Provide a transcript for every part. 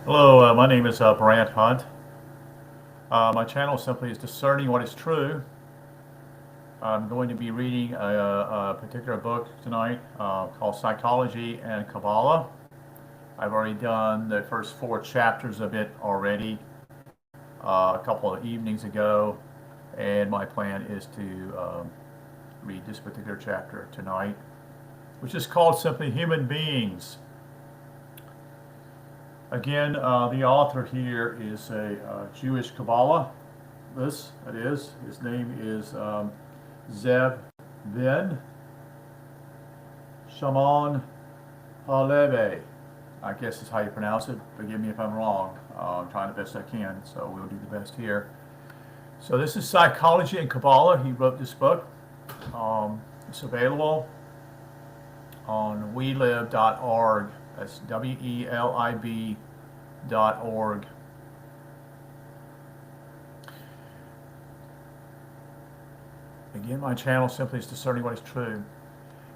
Hello, my name is Brant Hunt. My channel simply is Discerning What is True. I'm going to be reading a particular book tonight called Psychology and Kabbalah. I've already done the first four chapters of it already a couple of evenings ago, and my plan is to read this particular chapter tonight, which is called simply Human Beings. Again, the author here is a Jewish Kabbalah. That is. His name is Zev Ben Shimon Halevi. I guess is how you pronounce it. Forgive me if I'm wrong. I'm trying the best I can, so we'll do the best here. So this is Psychology and Kabbalah. He wrote this book. It's available on welib.org. That's WELIB.org. Again, my channel simply is Discerning What is True.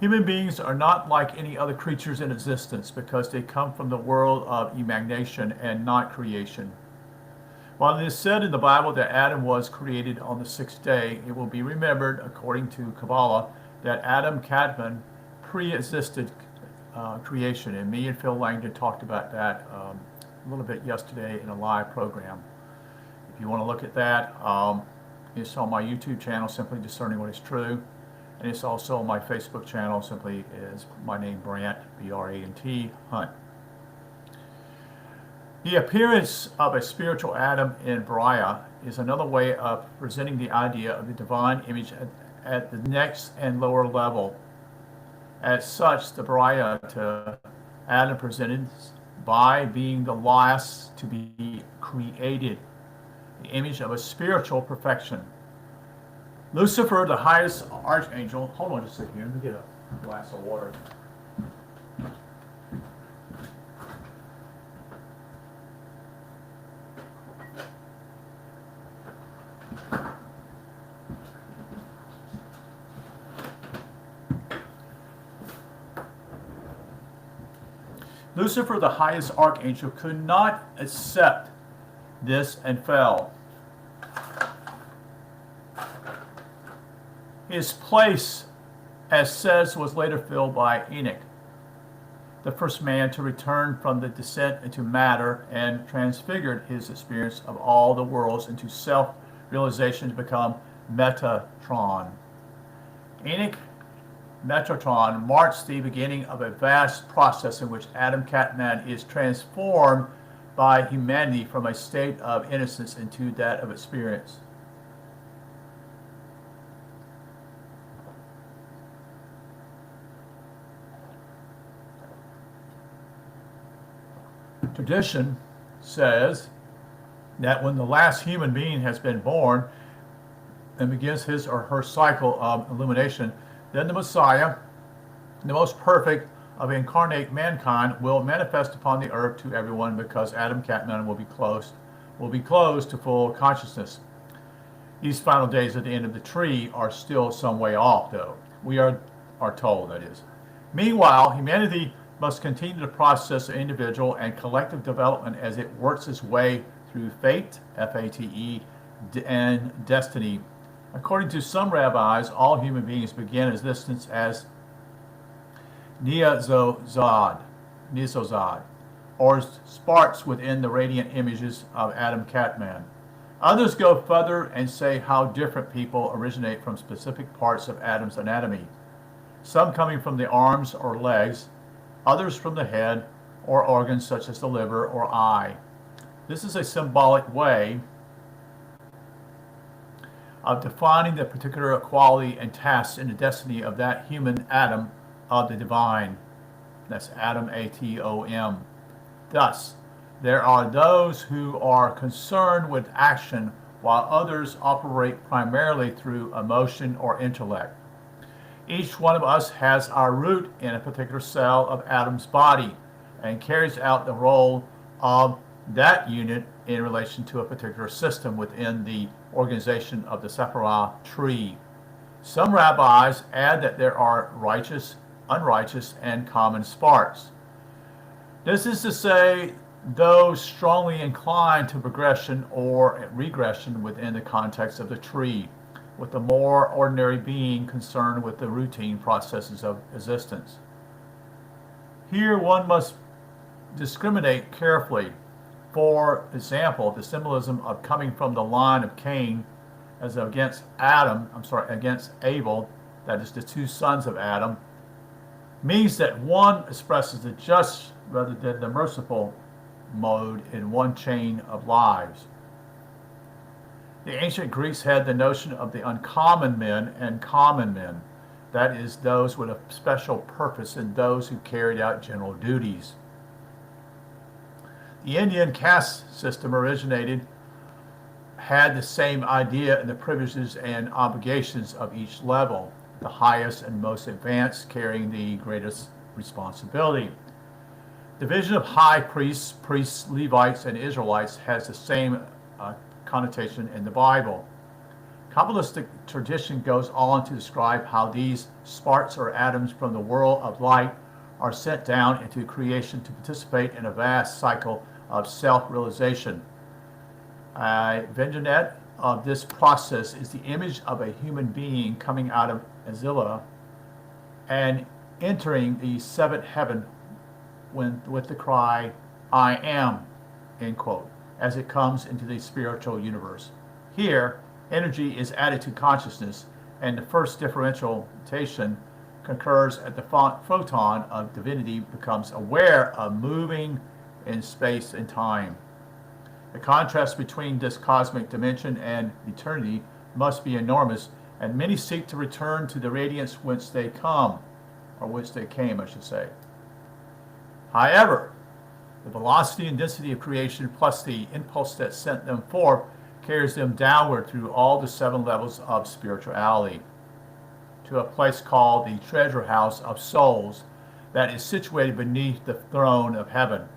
Human beings are not like any other creatures in existence because they come from the world of emanation and not creation. While it is said in the Bible that Adam was created on the sixth day, it will be remembered, according to Kabbalah, that Adam Kadmon pre-existed creation, and me and Phil Langdon talked about that a little bit yesterday in a live program. If you want to look at that, it's on my YouTube channel, simply Discerning What is True, and it's also on my Facebook channel, simply is my name, Brant, B-R-A-N-T, Hunt. The appearance of a spiritual Adam in Bria is another way of presenting the idea of the divine image at the next and lower level. As such, the Bria to Adam presented by being the last to be created, the image of a spiritual perfection. Lucifer, the highest archangel, hold on just a second here, let me get a glass of water. Lucifer, the highest archangel, could not accept this and fell. His place, as says, was later filled by Enoch, the first man to return from the descent into matter and transfigured his experience of all the worlds into self-realization to become Metatron. Enoch Metatron marks the beginning of a vast process in which Adam Kadmon is transformed by humanity from a state of innocence into that of experience. Tradition says that when the last human being has been born and begins his or her cycle of illumination, then the Messiah, the most perfect of incarnate mankind, will manifest upon the earth to everyone because Adam Kadmon will be closed to full consciousness. These final days at the end of the tree are still some way off, though. We are told, that is. Meanwhile, humanity must continue the process of individual and collective development as it works its way through fate, F-A-T-E, and destiny. According to some rabbis, all human beings begin existence as Neozod, or sparks within the radiant images of Adam Kadmon. Others go further and say how different people originate from specific parts of Adam's anatomy, some coming from the arms or legs, others from the head or organs such as the liver or eye. This is a symbolic way of defining the particular quality and tasks in the destiny of that human atom of the divine. That's Adam, A-T-O-M. Thus, there are those who are concerned with action while others operate primarily through emotion or intellect. Each one of us has our root in a particular cell of Adam's body and carries out the role of that unit in relation to a particular system within the organization of the Sephirah tree. Some rabbis add that there are righteous, unrighteous, and common sparks. This is to say those strongly inclined to progression or regression within the context of the tree, with the more ordinary being concerned with the routine processes of existence. Here one must discriminate carefully. For example, the symbolism of coming from the line of Cain as against Abel, that is the two sons of Adam, means that one expresses the just rather than the merciful mode in one chain of lives. The ancient Greeks had the notion of the uncommon men and common men, that is, those with a special purpose and those who carried out general duties. The Indian caste system had the same idea in the privileges and obligations of each level, the highest and most advanced carrying the greatest responsibility. The division of high priests, Levites, and Israelites has the same connotation in the Bible. Kabbalistic tradition goes on to describe how these sparks or atoms from the world of light are sent down into creation to participate in a vast cycle of self-realization. A vignette of this process is the image of a human being coming out of Azila and entering the seventh heaven with the cry, "I am," end quote, as it comes into the spiritual universe. Here, energy is added to consciousness, and the first differentiation concurs at the photon of divinity becomes aware of moving in space and time. The contrast between this cosmic dimension and eternity must be enormous, and many seek to return to the radiance whence they come, or whence they came, I should say. However, the velocity and density of creation plus the impulse that sent them forth carries them downward through all the 7 levels of spirituality to a place called the treasure house of souls that is situated beneath the throne of heaven.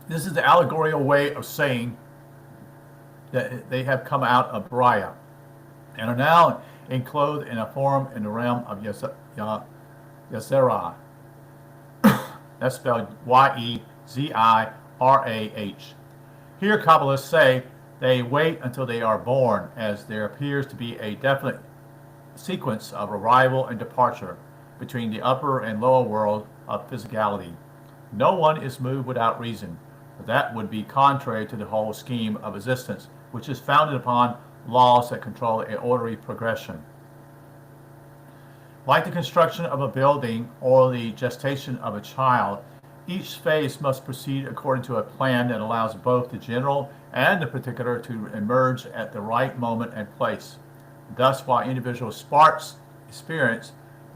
This is the allegorical way of saying that they have come out of Beriah and are now enclosed in a form in the realm of Yezerah. That's spelled Yezirah. Here, Kabbalists say they wait until they are born, as there appears to be a definite sequence of arrival and departure between the upper and lower world of physicality. No one is moved without reason, for that would be contrary to the whole scheme of existence, which is founded upon laws that control an orderly progression. Like the construction of a building or the gestation of a child, each phase must proceed according to a plan that allows both the general and the particular to emerge at the right moment and place. Thus, while individual sparks experience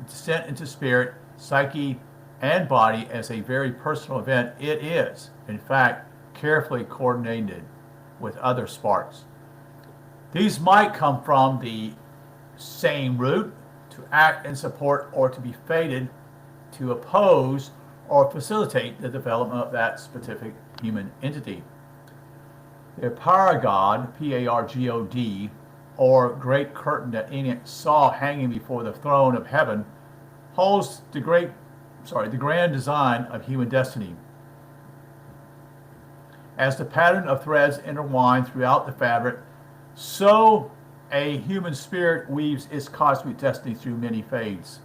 descent into spirit, psyche, and body as a very personal event, it is, in fact, carefully coordinated with other sparks. These might come from the same root, to act and support, or to be fated to oppose or facilitate the development of that specific human entity. The paragod, P-A-R-G-O-D, or great curtain that Enoch saw hanging before the throne of heaven, holds the grand design of human destiny. As the pattern of threads intertwine throughout the fabric, so a human spirit weaves its cosmic destiny through many fades.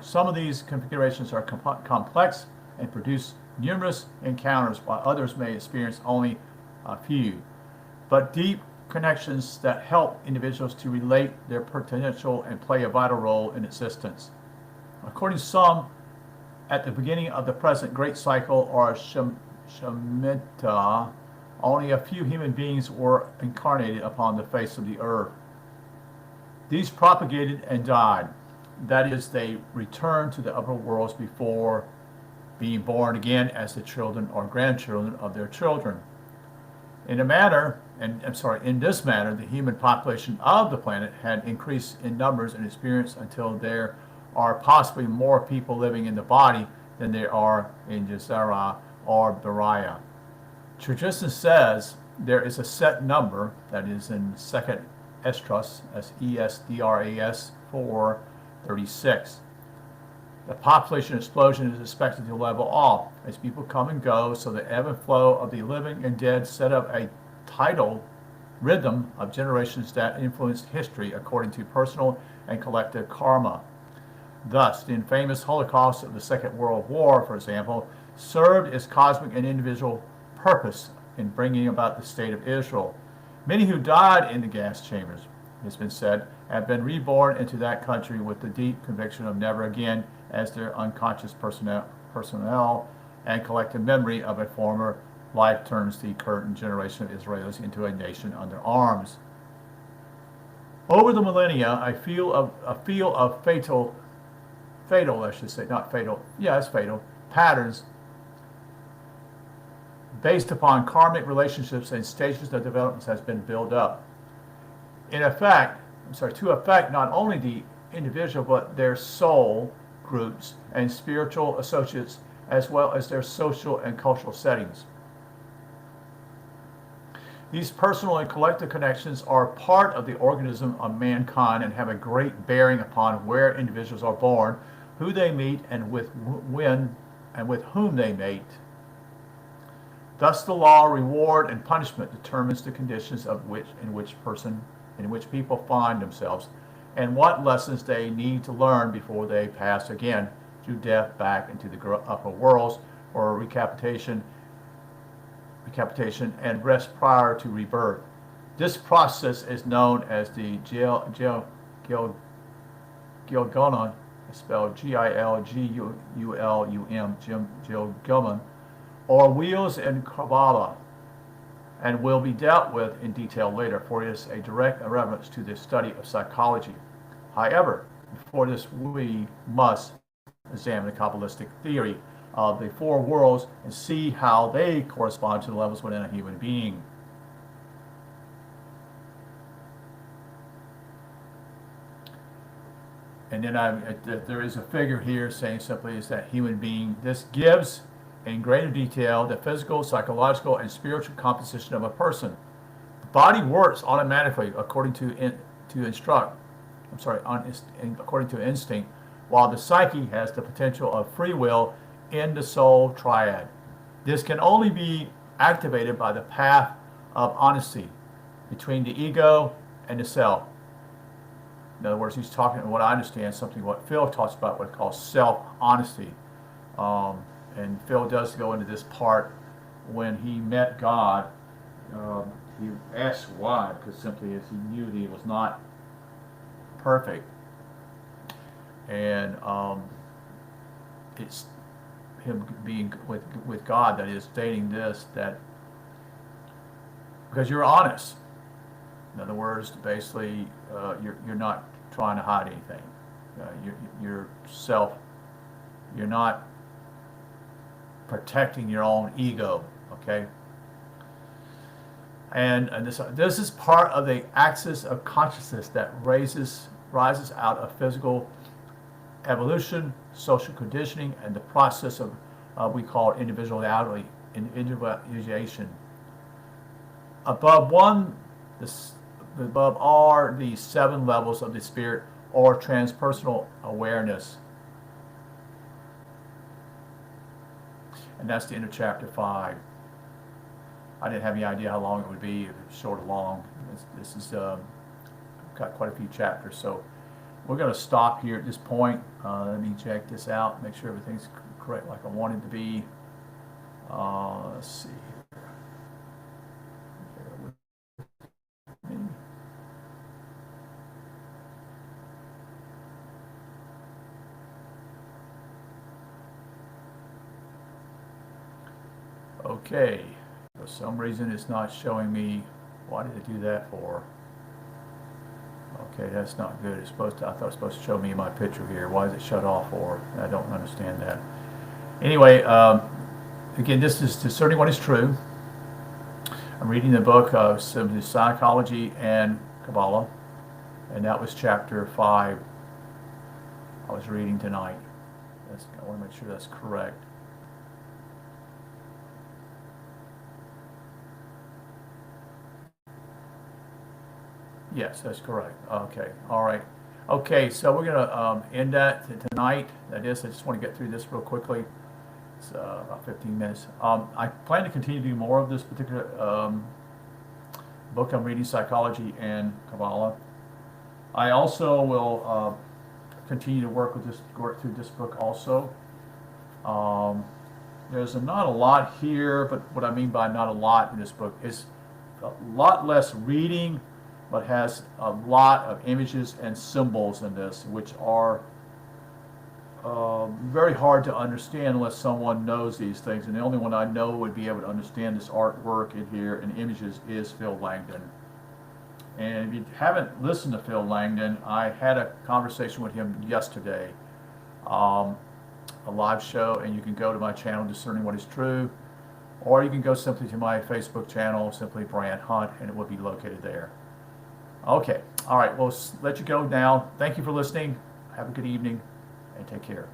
Some of these configurations are complex and produce numerous encounters, while others may experience only a few, but deep connections that help individuals to relate their potential and play a vital role in existence. According to some, at the beginning of the present great cycle, or Shemitah, only a few human beings were incarnated upon the face of the earth. These propagated and died. That is, they returned to the upper worlds before being born again as the children or grandchildren of their children. In this manner, the human population of the planet had increased in numbers and experience until there are possibly more people living in the body than there are in Yezerah or Beriah. Tradition says there is a set number, that is in Second Esdras, Esdras 4:36. The population explosion is expected to level off as people come and go, so the ebb and flow of the living and dead set up a tidal rhythm of generations that influenced history according to personal and collective karma. Thus, the infamous Holocaust of the Second World War, for example, served its cosmic and individual purpose in bringing about the state of Israel. Many who died in the gas chambers, it's been said, have been reborn into that country with the deep conviction of never again, as their unconscious personnel and collective memory of a former life turns the current generation of Israelis into a nation under arms. Over the millennia, a feel of fatal, I should say, not fatal, yeah, it's fatal, patterns based upon karmic relationships and stages of development has been built up. To affect not only the individual, but their soul groups and spiritual associates, as well as their social and cultural settings. These personal and collective connections are part of the organism of mankind and have a great bearing upon where individuals are born, who they meet, and with whom they mate. Thus, the law, reward, and punishment determines the conditions in which people find themselves, and what lessons they need to learn before they pass again through death back into the upper worlds, or recapitation and rest prior to rebirth. This process is known as the Gilgulum, spelled Gilgulum, or wheels in Kabbalah, and will be dealt with in detail later, for it is a direct reference to the study of psychology. However, before this, we must examine the Kabbalistic theory of the four worlds and see how they correspond to the levels within a human being. And then there is a figure here saying simply is that human being, this gives in greater detail the physical, psychological, and spiritual composition of a person. The body works automatically according to instinct, while the psyche has the potential of free will in the soul triad. This can only be activated by the path of honesty between the ego and the self. In other words, he's talking, what I understand, something what Phil talks about, what he calls self-honesty. And Phil does go into this part when he met God. He asked why, because simply as he knew that he was not perfect. And it's him being with God that is stating this, that because you're honest. In other words, basically, you're not trying to hide anything. You're not protecting your own ego, okay? And this is part of the axis of consciousness that rises out of physical evolution, social conditioning, and the process of we call individualization. Above are the 7 levels of the spirit or transpersonal awareness. And that's the end of chapter 5. I didn't have any idea how long it would be, if it's short or long. This is got quite a few chapters, so we're going to stop here at this point. Let me check this out, make sure everything's correct like I want it to be. Let's see here. Okay, for some reason it's not showing me. Why did it do that for? Okay, that's not good. I thought it was supposed to show me my picture here. Why is it shut off for? I don't understand that. Anyway, again, this is Discerning What Is True. I'm reading the book of Psychology and Kabbalah, and that was chapter 5 I was reading tonight. I want to make sure that's correct. Yes, that's correct. Okay, all right. Okay, so we're gonna end that tonight. That is, I just want to get through this real quickly. It's about 15 minutes. I plan to continue to do more of this particular book I'm reading, Psychology and Kabbalah. I also will continue to work through this book also. Um, there's not a lot here, but what I mean by not a lot in this book is a lot less reading, but has a lot of images and symbols in this, which are very hard to understand unless someone knows these things. And the only one I know would be able to understand this artwork in here and images is Phil Langdon. And if you haven't listened to Phil Langdon, I had a conversation with him yesterday, a live show, and you can go to my channel, Discerning What Is True, or you can go simply to my Facebook channel, simply Brant Hunt, and it will be located there. Okay, all right, we'll let you go now. Thank you for listening. Have a good evening, and take care.